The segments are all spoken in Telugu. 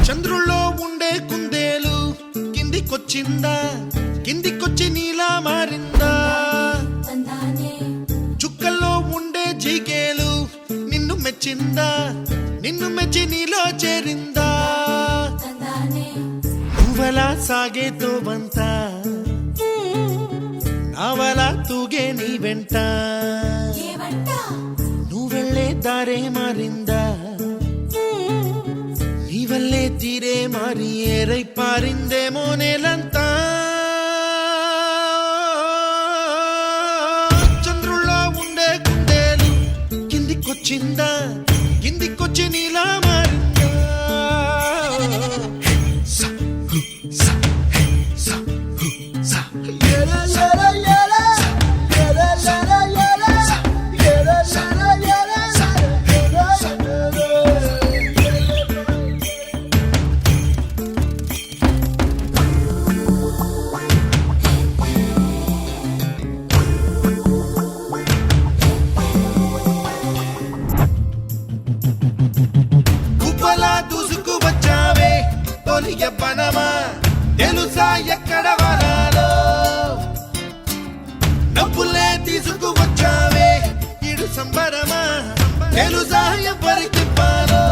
చంద్రుల్లో ఉండే కుందేలు కిందికొచ్చిందా, కిందికొచ్చి నీలా మారిందా? చుక్కల్లో ఉండే జిగేలు నిన్ను మెచ్చిందా, నిన్ను మెచ్చి నీలో చేరిందా? నువ్వలా సాగే తోవంత నావలా తూగే నీ వెంట, నువ్వెళ్ళే దారే మారిందా, నీ వల్లే తీరే మారి ఏరై పారిందేమో నేలంతా. చంద్రుల్లో ఉండే కుందేలు కిందికొచ్చిందా, కిందికొచ్చి నీలా మారిందా? దూసుకు వచ్చావే తొలి యవ్వనమా, తెలుసా ఎక్కడ వరాలో? నవ్వులే తీసుకు వచ్చావే ఇడు సంబరమా, తెలుసా ఎవరికి పాలో?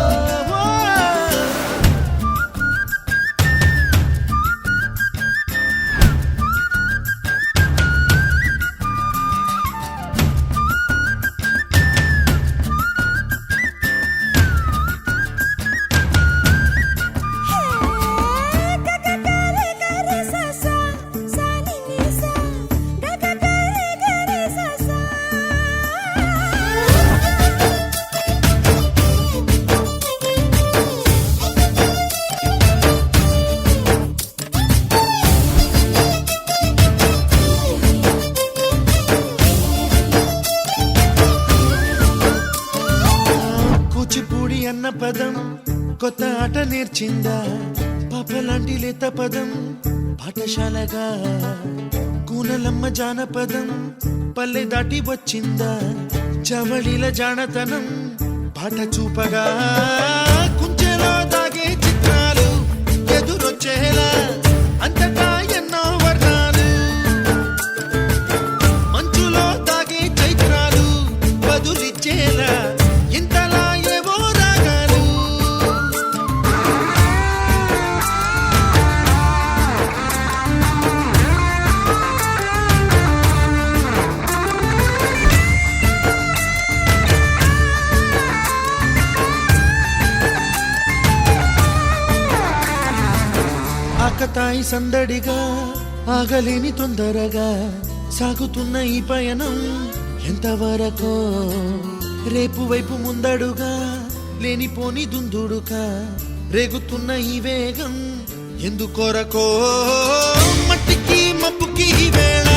కూచిపూడి అన్న పదం కొత్త ఆట నేర్చిందా, పాపలాంటి లేత పదం పాఠశాలగా? కూనలమ్మ జానపదం పల్లె దాటి వచ్చిందా, చవళిల జానతనం పాట చూపగా? కుంచెలో దాగే చిత్రాలు ఎదురొచ్చేలా అంతటా ఎన్నో వర్ణాలు, మంచులో దాగే చైత్రాలు బదులిచ్చేలా ఇంతలా ఏవో రాగాలు. ఆకతాయి సందడిగా ఆగలేని తొందరగా సాగుతున్న ఈ పయనం ఎంతవరకో, రేపు వైపు ముందడుగా లేనిపోని దుందుడుగా రేగుతున్న ఈ వేగం ఎందుకొరకో? మట్టికి మబ్బుకి వేళ